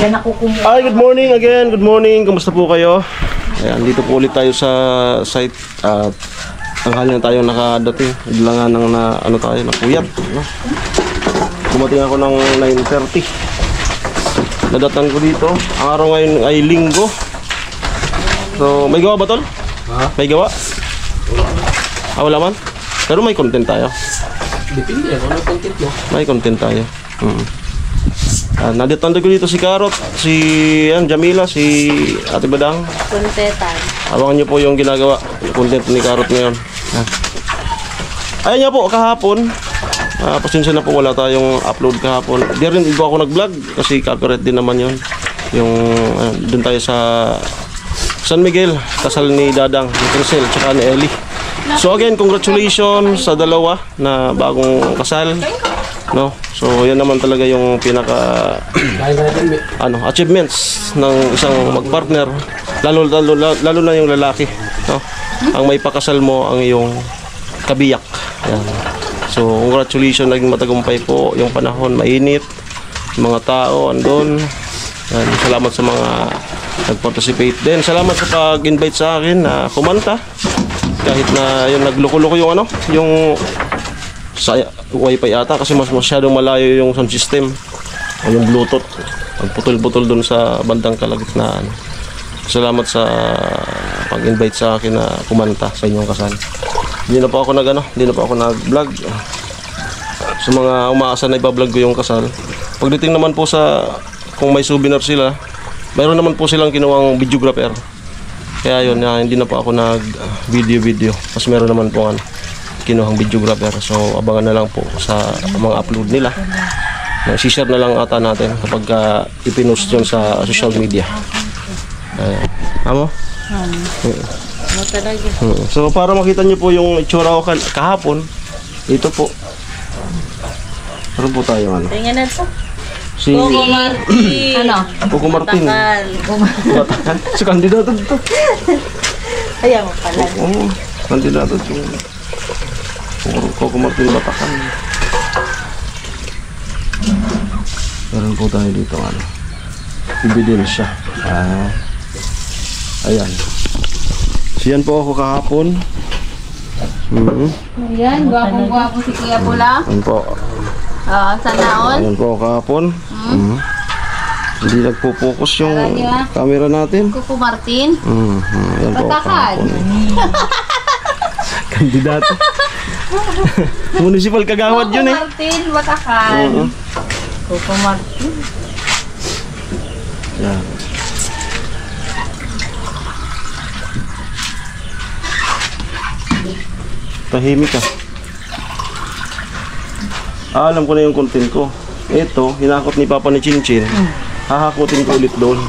Yan ako kumuha. Hi, good morning again. Good morning. Kumusta po kayo? Ayan, dito po ulit tayo sa site at tanghali na tayo nakadating. Ilangan ng ano tayo, napuyat. No? Dumating ako ng 9:30. Nadatan ko dito. Ang araw ngayon ay linggo. So, may gawa ba tol? Ha? May gawa? Wala man? Pero may content tayo. Depende kung ano content mo. May content tayo. Naditando ko dito si Karot, si Jamila, si Ate Badang. Kontetan. Abangan nyo po yung ginagawa, yung content ni Karot ngayon. Ayan nga po, kahapon. Pasensya na po, wala tayong upload kahapon. Di rin iba ako nag-vlog kasi copyright din naman yun. Yung dun tayo sa San Miguel, kasal ni Dadang, ni Crisel, tsaka ni Ellie. So again, congratulations sa dalawa na bagong kasal. No? So yan naman talaga yung pinaka achievements ng isang magpartner, lalo na yung lalaki, no? Ang may pakasal mo ang iyong kabiyak. Yan. So congratulations, naging matagumpay po yung panahon, mainit, mga tao andon. Yan. Salamat sa mga nag-participate din. Salamat sa pag-invite sa akin na kumanta. Kahit na yung nagloko-loko yung yung sa wifi ata kasi masyadong malayo yung sound system o yung bluetooth, pagputol-putol dun sa bandang kalagitnaan. Salamat sa pag-invite sa akin na kumanta sa inyong kasal. Hindi na po ako nag-vlog. Sa mga umaasa na iba-vlog ko yung kasal. Pagdating naman po sa kung may souvenir sila, mayroon naman po silang kinuwang videographer. Kaya yun, hindi na po ako nag-video kasi meron naman po kinuhang videographer. So abangan na lang po sa mga upload nila. I-share na lang ata natin kapag ipinost yun sa social media. Amo? So para makita nyo po yung itsura ko kahapon, ito po. Meron po tayo Tingnan na ito. Si Coco Martin. Coco Martin. Batakan. Si kandidato dito. Ayaw mo pala. Oo, kandidato ito. Coco Martin Batakan. Meron po tayo dito ebidensya. Ayan. Siyan po ako kahapon. Ayan, gwapong-gwapo si Kuya Pula. Ayan po. Sanaon. Ayan po kahapon. Hindi nagpo-focus yung camera natin. Coco Martin. Ayan po Batakan. kahapon. Kandidato. Municipal kagawad yun eh. Coco Martin, Batakan. Coco Martin. Yan. Tahimik ka. Alam ko na yung content ko. Ito, hinakot ni Papa ni Chinchin. Hahakutin ko ulit doon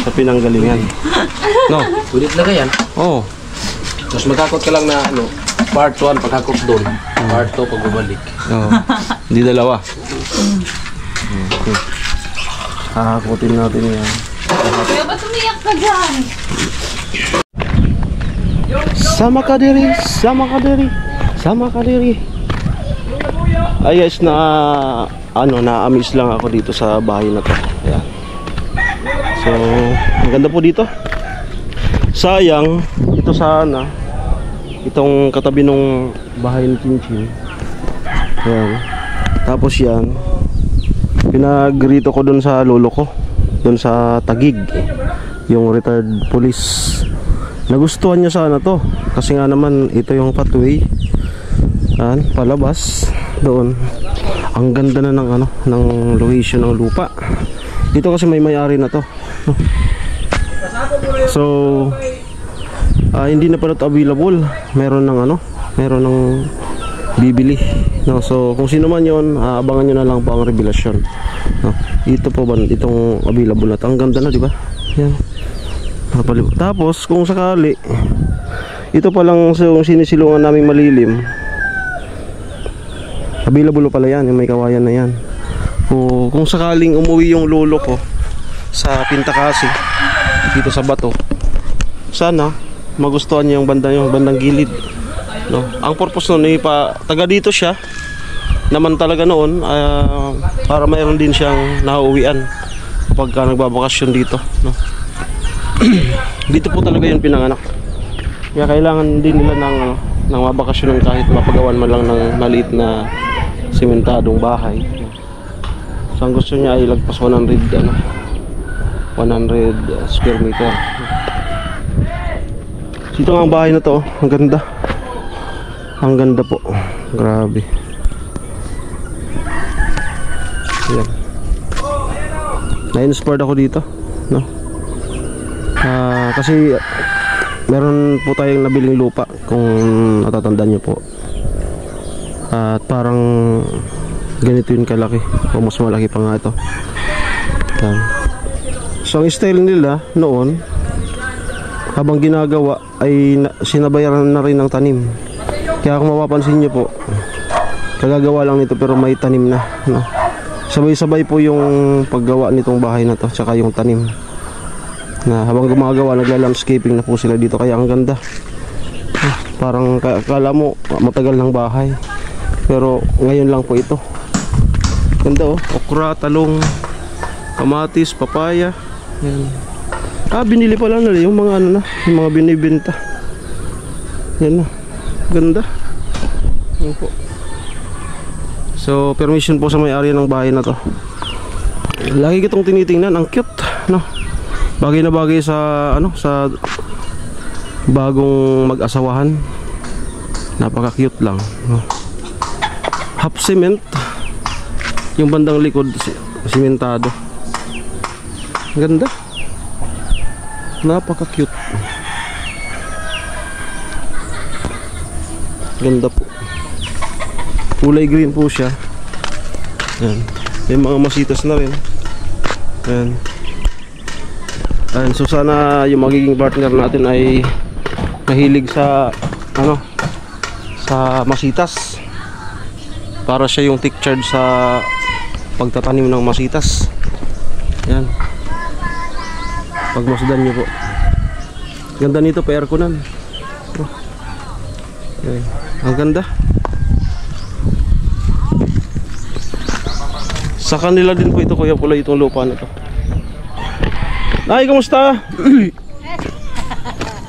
sa pinanggalingan. No? Ulit na yan. Oo. Tapos magkakot ka lang na part 1 pagkakot doon. Part 2 pagbabalik. Oo. Hindi dalawa. Okay. Hahakutin natin yan. Kaya ba't umiyak ka dyan? Sama ka diri, sama ka diri, sama ka diri. Ay guys, na-amaze lang ako dito sa bahay na to. Ayan. So, ang ganda po dito. Sayang, ito sana itong katabi nung bahay ni Chinchin. Ayan. Tapos yan, pinagrito ko dun sa lolo ko, dun sa Tagig, yung retired police. Nagustuhan niya sana to kasi nga naman ito yung pathway palabas doon. Ang ganda na ng location ng lupa dito kasi may-ari na to. So hindi na pala ito available. Meron ng bibili, no? So kung sino man yon, abangan nyo na lang po ang revelasyon, no? Ito po ba itong available na to. Ang ganda na, di ba? Yan. Tapos kung sakali ito pa lang yung sinisilungan naming malilim, available pala yan, yung may kawayan na yan. Kung sakaling umuwi yung lolo ko sa Pintakasi dito sa Bato, sana magustuhan niya yung bandang gilid, no? Ang purpose nun ay taga dito siya naman talaga noon, para mayroon din siyang nauuwian kapag nagbabakasyon dito, no? Dito po talaga yun pinanganak. Kaya kailangan din nila ng mabakasyonan kahit mapagawan man lang ng maliit na simentadong bahay. So ang gusto niya ay lagpas 100 square meter. Dito nga ang bahay na to, ang ganda. Ang ganda po. Grabe. Yan. Na-inspired ako dito, no? Kasi meron po tayong nabiling lupa kung natatandaan nyo po. At parang ganito yung kalaki o mas malaki pa nga ito. Yan. So ang style nila noon, habang ginagawa ay sinabayaran na rin ng tanim. Kaya kung mapapansin nyo po, kagagawa lang nito pero may tanim na, no? Sabay-sabay po yung paggawa nitong bahay na to tsaka yung tanim. Na habang gumagawa, nagla-landscaping na po sila dito, kaya ang ganda. Parang kala mo matagal ng bahay, pero ngayon lang po ito. Ganda oh, okra, talong, kamatis, papaya. Yan. Binili pala nila yung mga na, yung mga binibenta. Yan na, ganda. Yan po. So permission po sa may-ari ng bahay na to. Lagi kitong tinitingnan, ang cute, no? Bagay na bagay sa sa bagong mag-asawahan. Napaka-cute lang, no? Half cement. Yung bandang likod simentado. Ganda. Napaka-cute. Ganda po. Kulay green po siya. Yan. May mga masitas na rin. Yan. And so sana yung magiging partner natin ay mahilig sa sa masitas, para siya yung take charge sa pagtatanim ng masitas. Yan. Pagmasdan nyo po. Ganda nito, pa-airconan. Okay. Ang ganda. Sa kanila din po ito, Kuya Pula, itong lupa na to. Ay, kumusta?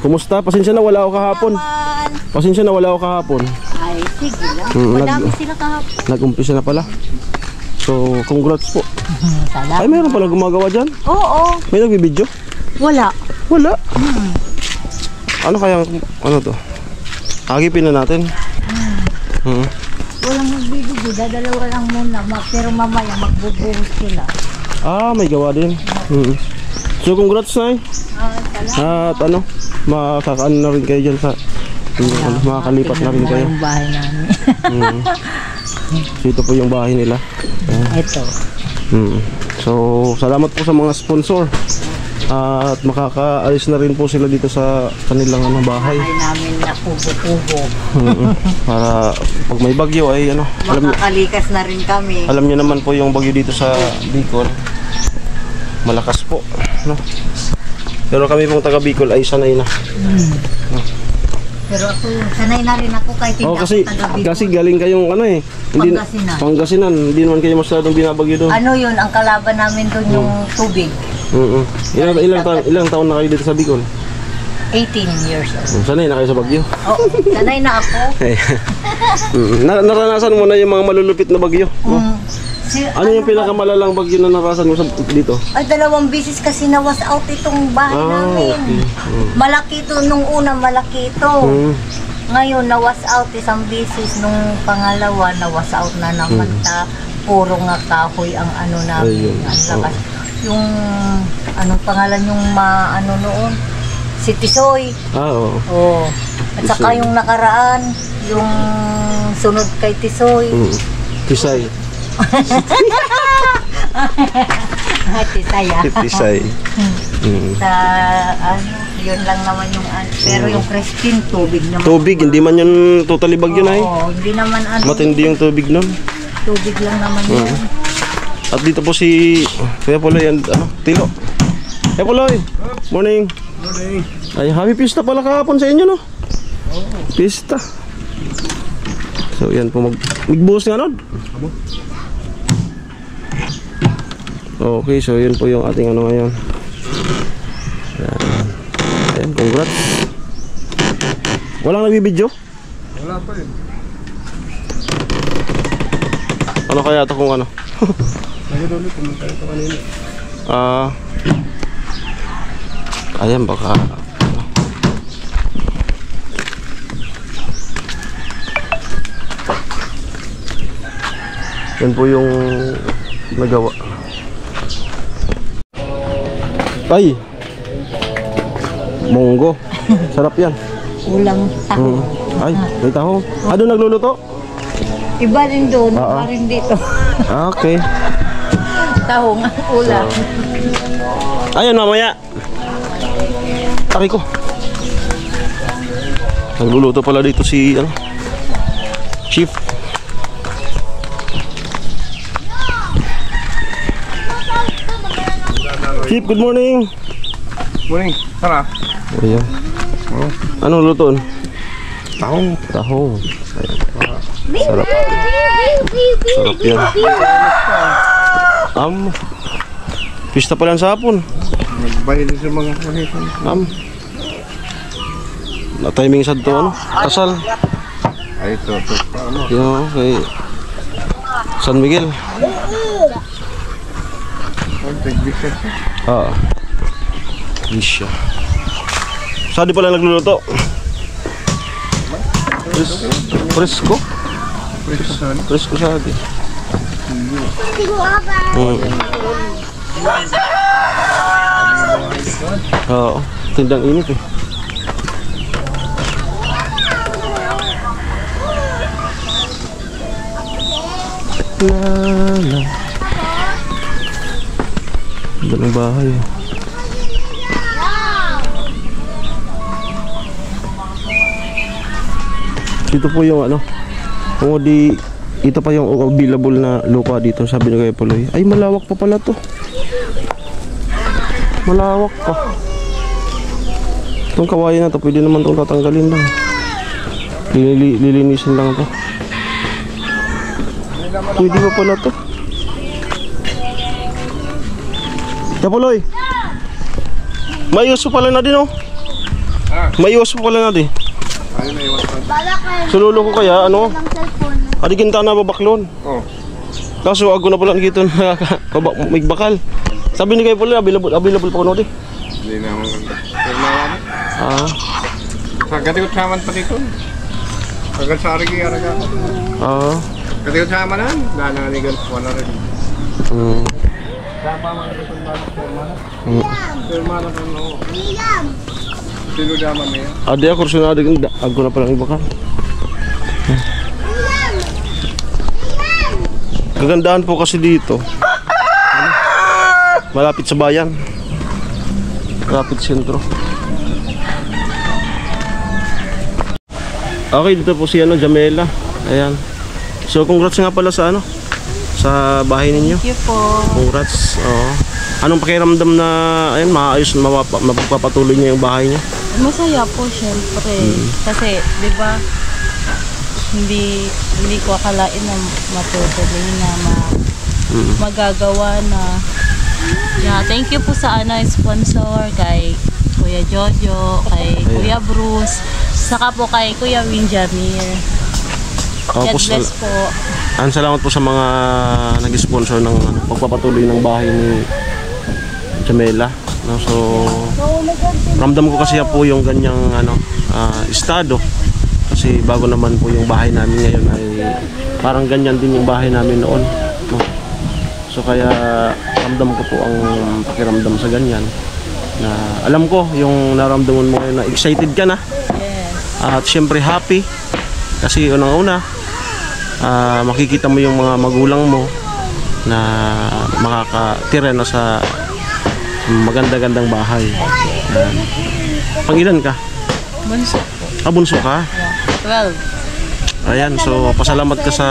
Kumusta? Pasensya na wala ako kahapon. Pasensya na wala ako kahapon. Ay, sige lang. Madami sila kahapon. Nag-umpisa na pala. So, congrats po. Salamat. Ay, mayroon pala gumagawa dyan? Oo. May nagbibidyo? Wala. Wala. Ano kaya, to? Agipin na natin. Walang magbibigay. Dadalawa lang muna. Pero mamaya magbubuhos sila. May gawa din. So congrats, Nay. At makakaano na rin kayo dyan sa makakalipat na rin kayo. Yung bahay namin. So ito po yung bahay nila. Ito. So salamat po sa mga sponsor. At makakaalis na rin po sila dito sa kanilang bahay. Bahay namin na kubo-kubo. Para pag may bagyo ay makakalikas na rin kami. Alam niyo naman po yung bagyo dito sa Bicol. Malakas po, no? Pero kami pong taga Bicol ay sanay na. No? Pero ako, sanay na rin ako kahit hindi kasi, ako taga Bicol. kasi galing kayong Pangasinan. Hindi naman kayo masyadong binabagyo doon. Ano yun, ang kalaban namin doon yung tubig. Ilang taon na kayo dito sa Bicol? 18 years old. Sanay na kayo sa bagyo? Oo, sanay na ako. Naranasan mo na yung mga malulupit na bagyo? Ano yung pinakamalalang bagyo na narasan mo dito? Ay, 2 beses kasi na-was out itong bahay namin. Okay. Malaki ito nung una, malaki ito. Ngayon, na-was out 1 beses. Nung pangalawa, na-was out na naman ta. Puro nga kahoy ang namin. Ang lakas. Yung, anong pangalan yung noon? Si Tisoy. Oo. At saka yung nakaraan, yung sunod kay Tisoy. Tisay. Tisay. Sa yun lang naman yung pero yung Christine, tubig naman. Tubig, hindi man yun totally bagyo na hindi naman matindi yung tubig nun. Tubig lang naman yun. At dito po si Kuya Puloy and Tilo. Kuya Puloy, morning. Morning. Ay, happy pista pala kahapon sa inyo, no? Pista. So yan po magbuhos nga, no? Okay, so yun po yung ating ano ngayon. Ayan, congrats. Walang nagbibideo? Wala pa yun. Ano kaya ito kung ano? Nagdudulot, pumunta ito kanina. Ayan, baka yan po yung nagawa. Ay! Munggo. Sarap yan. Ulang taho. Ay, may tahong. Doon nagluluto? Iba rin doon, Oo. iba rin dito. Okay. Tahong ang ulam. Ayan, mamaya. Taki ko. Nagluluto pala dito si Chief. Chief, good morning. Morning, tara. Ayan. Anong lutoon? Tahong. Tahong. Ayan. Sarap. Sarap yan. Pista pa lang sa hapon. Nagbayad sa mga kahitan. Na-timing sad to, kasal. Ay, ito pa ano. Yan, kay San Miguel. Tig-bisit. Isya. Saan di pala nagluluto? Presko? Presko sa atin. Oo, tindang init eh. Lala. Ganda ng bahay. Ito po yung kung di ito pa yung available na lupa dito, sabi ni Kuya Puloy. Ay, malawak pa pala to. Malawak pa. Itong kawayan na to, pwede naman itong tatanggalin lang. Lilinisin lang to. Pwede pa pala to. Kuya Puloy, may uso pala na din, oh. May uso pala na din. Sululo ko kaya, adikin ta na babaklon. Kaso ako na pala dito may bakal. Sabi ni Kuya Puloy, available pa ko di. Hindi na ako. Katikot saman pa dito. Kagal sa arigi araga. Katikot saman na. Nananigan ko na rin. Sapa man dito mana kan no. Sino daman niya? Ade ako sunod ako na pala ibakal. Kagandahan po kasi dito. Malapit sa bayan. Malapit sentro. Okay, dito po si Jamela. Ayan. So congrats nga pala sa sa bahay ninyo. Thank you po. Congrats. Anong pakiramdam na maayos mapapatuloy niyo yung bahay niyo? Masaya po syempre. Kasi 'di ba hindi ko akalain na matutuloy na magagawa na. Yeah, thank you po sa sponsor kay Kuya Jojo, kay Kuya Bruce, saka po kay Kuya Winjamir. God bless po. Salamat po sa mga nag-sponsor ng pagpapatuloy ng bahay ni Jamela. So ramdam ko kasi po yung ganyang estado. Kasi bago naman po yung bahay namin ngayon ay parang ganyan din yung bahay namin noon. So kaya ramdam ko po ang pakiramdam sa ganyan. Na alam ko yung naramdaman mo ngayon na excited ka na. Yes. At syempre happy. Kasi unang-una makikita mo yung mga magulang mo na makakatira na sa maganda-gandang bahay. Pangilan ka? Bunso po. Bunso ka? Yeah. 12. Ayan, so pasalamat ka sa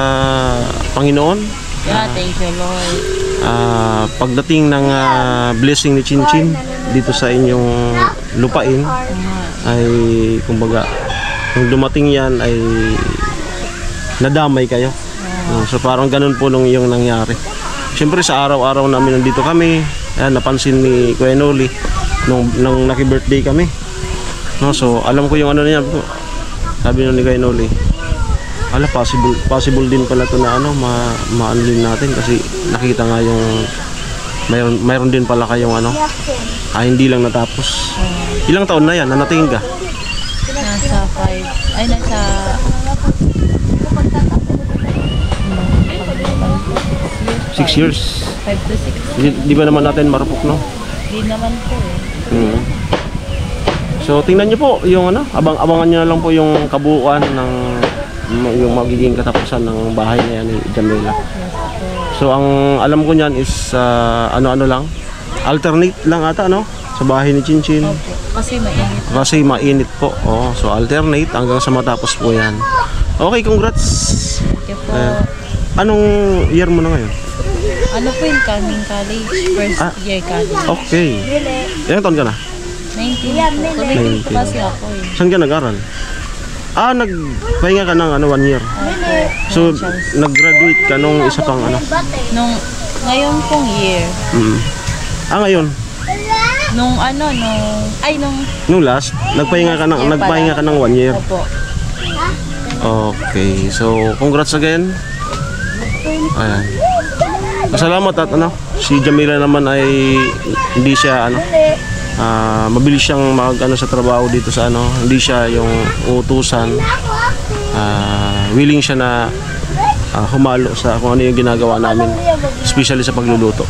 Panginoon. Yeah, thank you Lord. Pagdating ng blessing ni Chinchin dito sa inyong lupain ay kumbaga kung dumating yan ay nadamay kayo. So parang ganun po nung yung nangyari. Siyempre sa araw-araw namin nandito kami, ayan, napansin ni Kuya Noli nung naki-birthday kami. No, so alam ko yung ano niya. Sabi nung ni Kuya Noli, ala, possible din pala to na ano, maano din natin kasi nakita nga yung mayroon din pala kayong ano, hindi lang natapos. Ilang taon na yan na natingin ka? Nasa 5. Ay, nasa... 6 years. 5 to 6. Di ba naman natin marupok, no? Di naman po eh. So tingnan niyo po yung ano, abangan niyo na lang po yung kabuuan ng yung magiging katapusan ng bahay na yan ni Jamila. So ang alam ko niyan is ano-ano lang, alternate lang ata, no? Sa bahay ni Chinchin. Opo. Kasi mainit. Kasi mainit po. Oh, so alternate hanggang sa matapos po 'yan. Okay, congrats. Thank you po. Anong year mo na ngayon? Ano po yung coming college? First year college. Okay. Ilang taon ka na? 19 po. Tuloy po kasi ako eh. Saan ka nag-aral? Nagpahinga ka ng 1 year. So, nag-graduate ka nung isa pang ano? Ngayon pong year. Ngayon? Nung last, nagpahinga ka ng 1 year. Opo. Okay, so congrats again. Ayan. Salamat at ano, si Jamila naman ay hindi siya ano, mabilis siyang sa trabaho dito sa ano, hindi siya yung utusan. Willing siya na humalo sa kung ano yung ginagawa namin, especially sa pagluluto.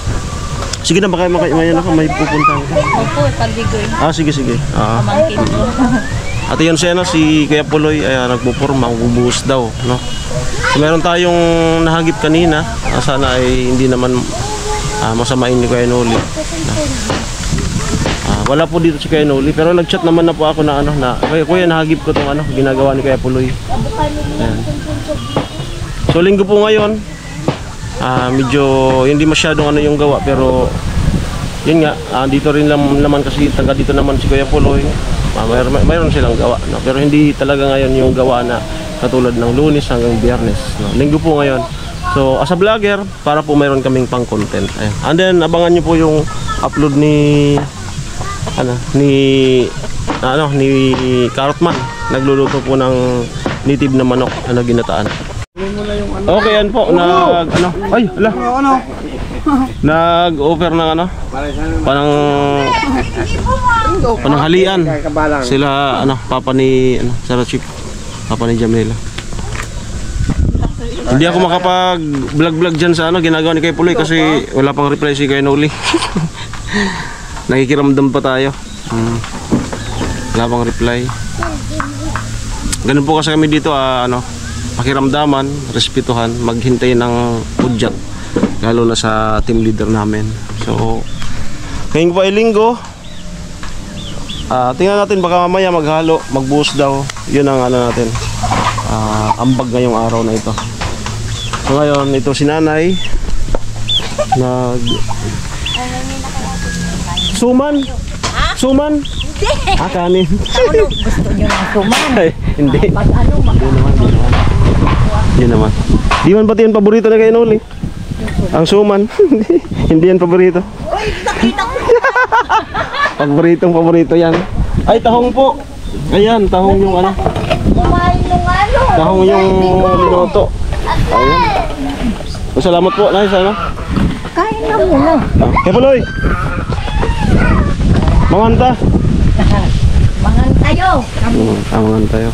Sige na, baka may pupuntahan ka. Opo, paligoy. Sige. Pamangkin po. At yun siya, si Kuya Puloy ay nagpupurma, magbubuhos daw, no? So, meron tayong nahagip kanina, sana ay hindi naman masamain ni Kuya Noli. Wala po dito si Kuya Noli, pero nag-chat naman na po ako na Kuya, nahagip ko tong ginagawa ni Kuya Puloy. Ayan. So linggo po ngayon, medyo hindi masyadong yung gawa, pero yun nga, dito rin naman kasi taga dito naman si Kuya Puloy. Mayroon silang gawa, no? Pero hindi talaga ngayon yung gawa na katulad ng Lunes hanggang Biyernes, no? Linggo po ngayon. So as a vlogger, para po mayroon kaming pang content. Ayan. And then abangan nyo po yung upload ni Carrotman. Nagluluto po ng native na manok na ginataan. Okay, yan po. Nag-offer ng pananghalian sila papa ni Sarah Chief, papa ni Jamila. Hindi ako makapag-vlog diyan sa ginagawa ni Kuya Puloy kasi wala pang reply si Kuya Noli. Nakikiramdam pa tayo. Wala pang reply. Ganun po kasi kami dito pakiramdaman, respetuhan, maghintay ng udyat, lalo na sa team leader namin. So ngayon po ay linggo. Tingnan natin, baka mamaya maghalo, magbuhos daw. Yun ang natin, ambag ngayong araw na ito. So ngayon, ito si nanay Suman? Suman? Kanin. Gusto nyo ng suman? Hindi. Hindi naman. Di man pati yung paborito na Kuya Noli? Ang suman. Hindi yan paborito. Paborito yan. Ay, tahong po. Ayan, tahong yung tahong yung minuto. Ayan. Salamat po, Nay, sana. Kain na muna. Kuya Puloy. Manganta. Mangan tayo. Mangan tayo.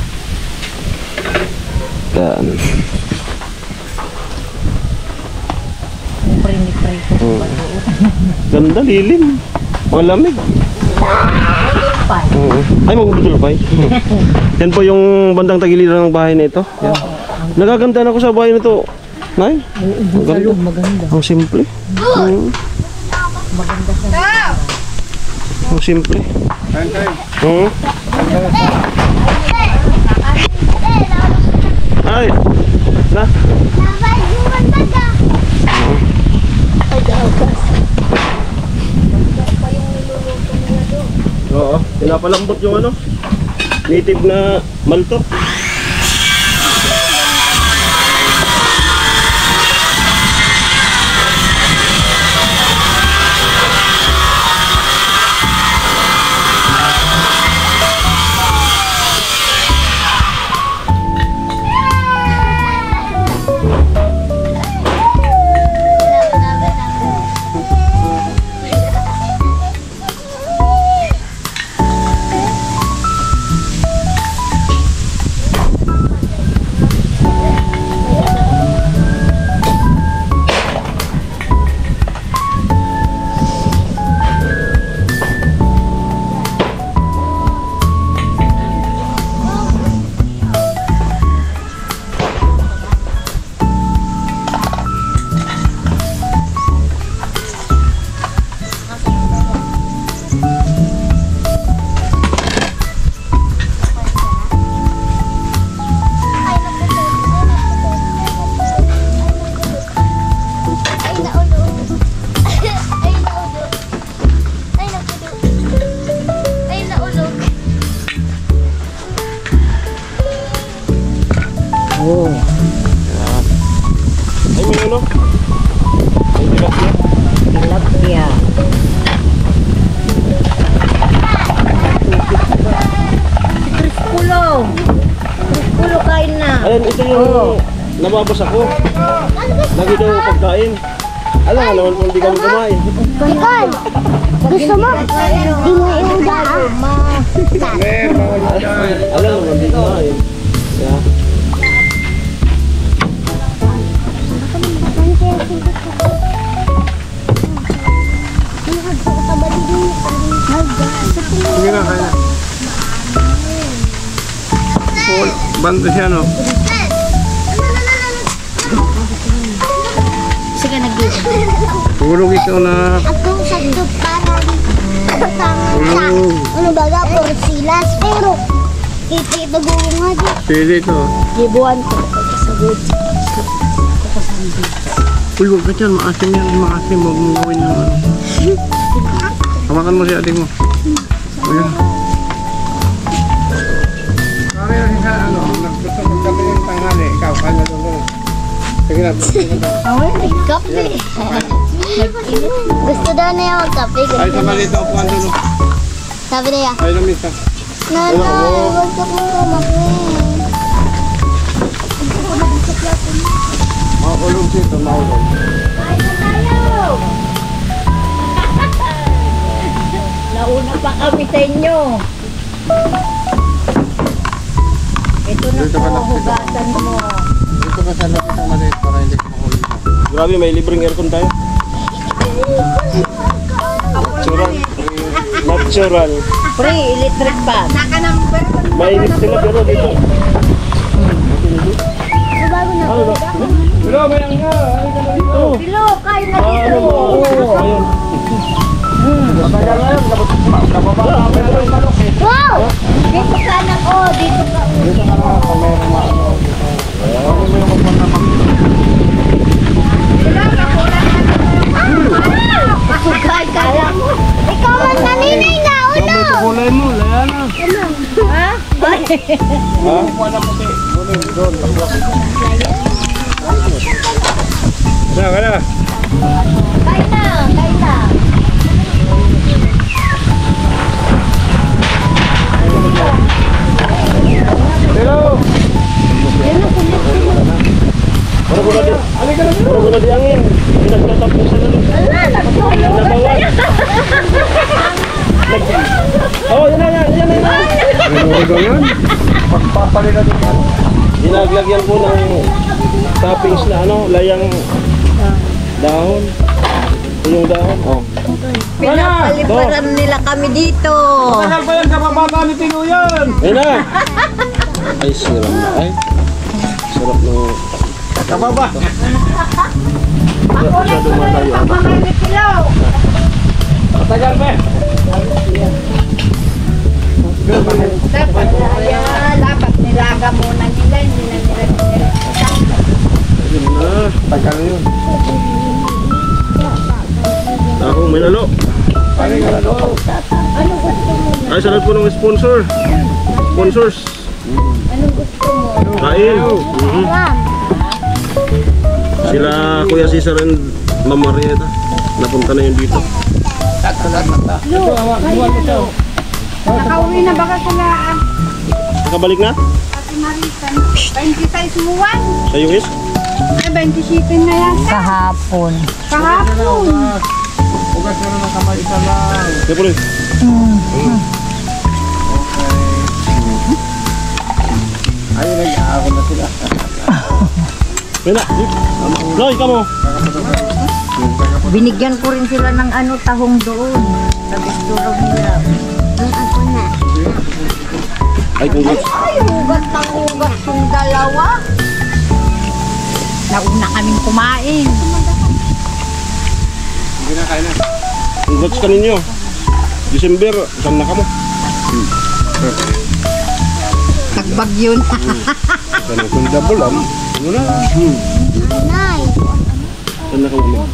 Dan. Ganda, lilim. Malamig. Ay, magbudol pa. Yan po yung bandang tagiliran ng bahay na ito. Yan. Nagaganda na ako sa bahay na ito. Nay? Maganda. Ang simple. Maganda sa ang simple. Ay. Na. Oo, pinapalambot yung native na malto. nung nababas ako. Lagi daw pagkain. Alam nga naman kung hindi kami kumain. Ikaw, gusto mo? Di mo iuda ah. Alam naman hindi kumain. Yeah. Sige na, kaya. Banda siya, no? Sige, nag-iisa. Tulog ikaw na. Ako sa duk para sa ano baga por silas pero ito buong nga di. Sige ito. Gibuan ko sa goods. Uy, huwag ka dyan. Maasim yan. Maasim. Huwag mong gawin ng ano. Hawakan mo si ating mo. Ayan. Kaya rin sa ano, gusto magkabi yung tanghali. Ikaw, kanya doon. Sige na. Kape. Gusto daw na yung magkape. Ay, sa malito ako ando no. Sabi niya, Ay, na misa. Nanay, huwag ka pong kumape. Makulong sito, makulong. Nauna pa kami sa inyo. Ito na Dito po, ka na. hugasan mo. Dito ka sa lapit ng maliit para hindi ka makulong. Grabe, may libreng aircon tayo. Natural. Natural. Free electric fan. Mainit sila pero dito. Bago na. Hello, may angga. Ay, ka na dito. Pilo, kain na Ano dito. mo? Ayun. Wow! Dito ka na, oh, dito ka. Dito ka na, kamera maano. Ano mo yung magpapamang? Kain ka lang. Ikaw ang naninay na ulo! Kulay mo, laya na. Ha? Ha? Wala mo ti. Doon. Kaya. Kain na, kain na. Hello. Puro ko na di angin. Pinagtatapos sa lalim. Nabawan. Oh, yan na. Ikaw yan? Pagpapalila din yan. Dinaglagyan po ng toppings na ano, layang dahon. Ito yung dahon. Oh. Pinapaliparan nila kami dito. Tagal pa yan, kapabata ni Tinuyan. Ayun na. Ay, sarap na. Ay. Sarap ng... Kapaba. Masyadong malayo. Tagal pa. Dapat nilaga muna nila, hindi na nila. Ayun na. Tagal yun. Ako, may lalo. Ay, salamat po ng sponsor. Sponsors. Kain. Mhm. Sila Kuya Cesar and Mama Marieta. Napunta na yun dito. Nakauwi na baka sila Nakabalik na? Ate Marita? 26 mo 1? Sa US? 27 na yan. Kahapon. Kahapon. Ugas na ng kamay isa lang. Kaya po rin. Ay, nag-aako na sila. Yan na. Loy, kamo. Binigyan ko rin sila ng ano, tahong doon. Sa bisturo nila. Ako na. Ay, congrats. Ay, ugat ng ugat yung dalawa. Nauna kaming kumain. Hindi na kaya na. Congrats ka ninyo. December, saan na kamo? Nagbagyo na. Ganun kung dabulan. Ano na? Nanay. Saan na kamo?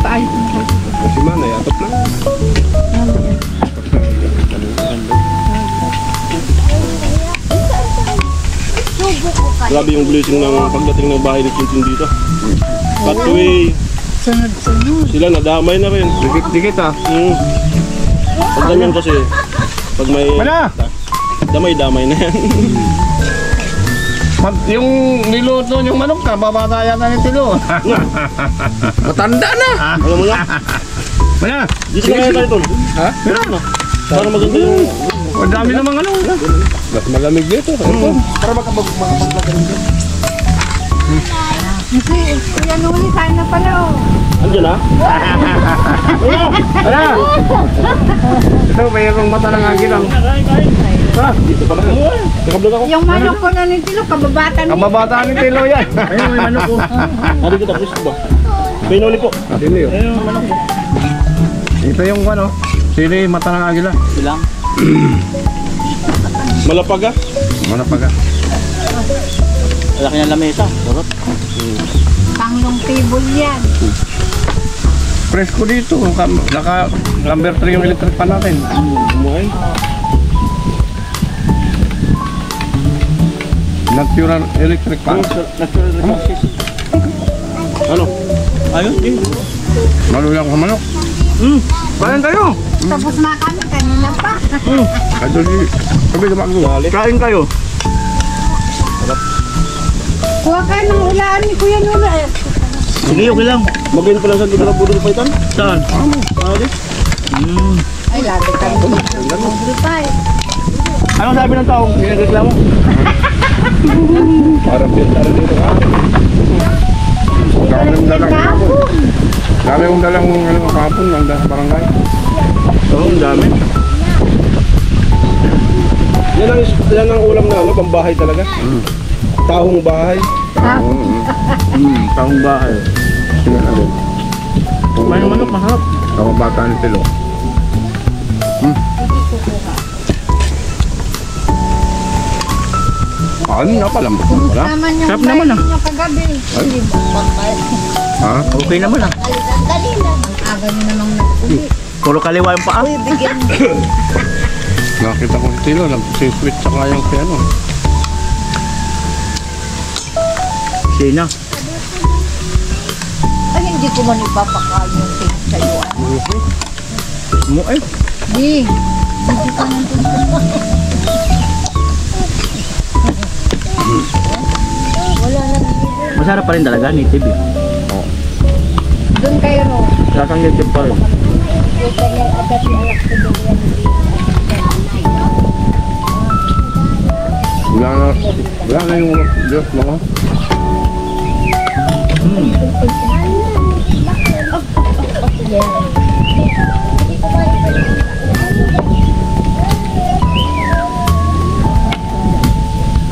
Ay, Kasi man, nayatot na. Grabe yung blessing ng pagdating ng bahay ni Chintin dito. Pathway. Sunod-sunod. Sila nadamay na rin. Dikit-dikit ah. Pag ganyan kasi, pag may Wala! damay-damay na yan. Yung niluto yung manok ka, babata yata ni Tilo. Matanda na. Alam mo lang? Maya. Dito na kaya tayo tol. Ha? Meron na. Para maganda yung... Ang dami namang ano. Mas malamig dito. Para makapag-vlog rin dyan. Kasi, kuya Nuli, sana pala oh. Andiyan na? Ano? Ito, mayroong mata ng agilang. Ha? Dito pala. Nakablog ako. Yung manok ko na nitilo, kababata niya. Kababata ni Tilo yan. Ayun, may manok ko. Ano kita? Gusto ba? Pinuli po. Sili. Ayun, may manok ko. Ito yung ano. Sili, mata ng agila. Bilang. Malapag ah. Mana pa ka? Laki ng lamesa. Sarap. Panglong table yan. Presko dito. Naka number 3 yung electric pan natin. Umuhay. Natural electric pan. Natural resources. Ano? Ayun, eh. Malulang sa manok. Kain kayo. Tapos na kami kanina pa. Ito di. Sabi ka magluhali. Kain kayo. Kuha kayo ng ulaan ni Kuya Nuli. Sige, okay lang. Magayon pa lang sa lugar ng Budol Paitan. Saan? Ano? Ay, lagi kami. Budol pa eh. Anong sabi ng taong nagreklamo? Parang pintar dito ka. Dami yung dalang kapon. Dami yung dalang ano, kapon ng sa barangay. Oo, ang dami. Yan ang ulam na ano, pambahay talaga. Tahong bahay. Tahong bahay. Sino na din? May manok, masarap. Kababata ni Tilo. Ano na palambot mo pala? Naman yung Sarap naman, ah. niya kagabi. Ha? Okay naman ah. Aga niyo namang nag-uwi. Puro kaliwa yung paa. Nakita ko si Tilo, nag-sweet sa kayang si ano. Sina. Ay, hindi ko man ipapakain yung cake sa'yo. Mo eh. Di. Masarap pa rin talaga, native eh. Doon kayo ro. Lasang native pa rin. Wala na yung Diyos mo.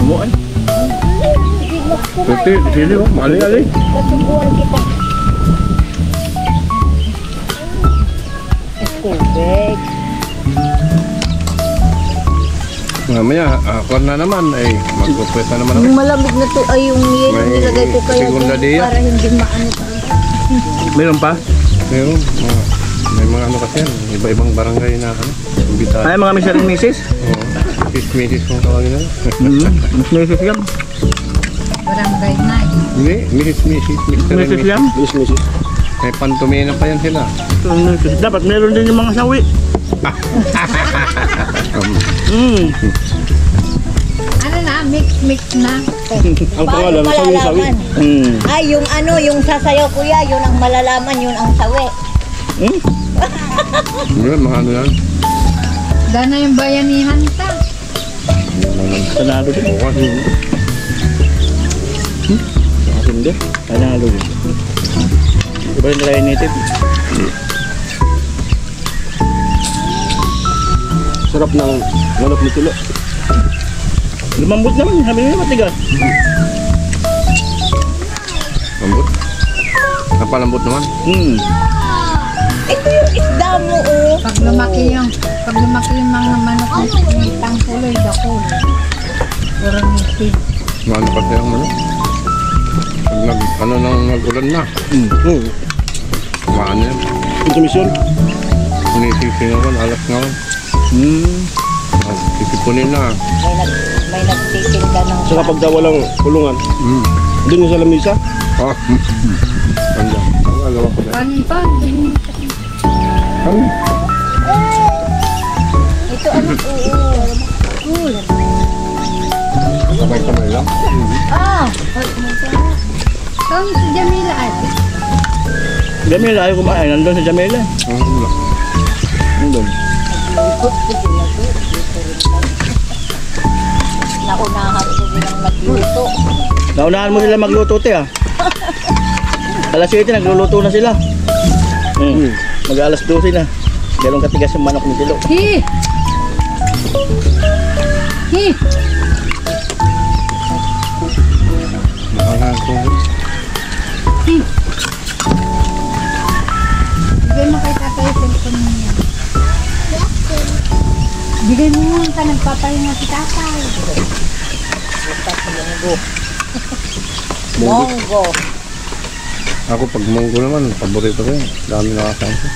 Mo eh. Pwede, sili mo, mali-ali. Tubig. Mamaya, ako na naman, ay magpupweta naman ako. Yung malamig na to ay yung yelo May nilagay ko kaya segunda dia. para hindi maano pa. Meron pa? Meron, may mga ano kasi yan, iba-ibang barangay na ano, imbitahan. Ay, mga Mr. and Mrs. Oo, misis kung tawagin na. Mas Mrs. yan. Barangay na. Hindi, misis, Mr. and Mrs. yan? Miss, Mrs. May pantumina pa yan sila. Dapat meron din yung mga sawi. Ano na, mix na. Ang pangalan, sawi-sawi. Ay, yung ano, yung sasayaw kuya, yun ang malalaman, yun ang sawi. Yun, mga ano yan. Dana yung bayanihan ta. Sanado din. Hindi. Sanado din. Iba rin nila yung native. Sarap ng manok ni Tilo. Lumambot naman, sabi nila matigas. Lambot. Napalambot naman. Ito yung isda mo, oh. Pag lumaki yung mga manok ng tangpuloy, dakul. Purang native. Ano kasi ang ano? Pag nag-ulan na. Kumaan yan. Konsumisyon. Unising ako, alas nga ako. Titipunin na. May nagtitinda ng So kapag daw walang kulungan, doon yung sa lamisa. Ah, andyan. Ang agawa ko na. Pan. Ano? ito ano, oo. Sabay kamay lang. Ah! Kung si Jamila ay. Jamila, ayaw kumain. Nandun si Jamila. Nandun. Naunahan ko silang magluto. Naunahan mo sila magluto, te, ah. Alas 7, nagluluto na sila. Mag-alas 12 na. Galong katigas yung manok ni Tilo. Hi! Hi! Bigay mo kay tatay yung cellphone niya. Bigay mo mo ka nagpapahinga si tatay. Monggo. Ako pag munggo naman, paborito ko yun. Dami nakakain ko.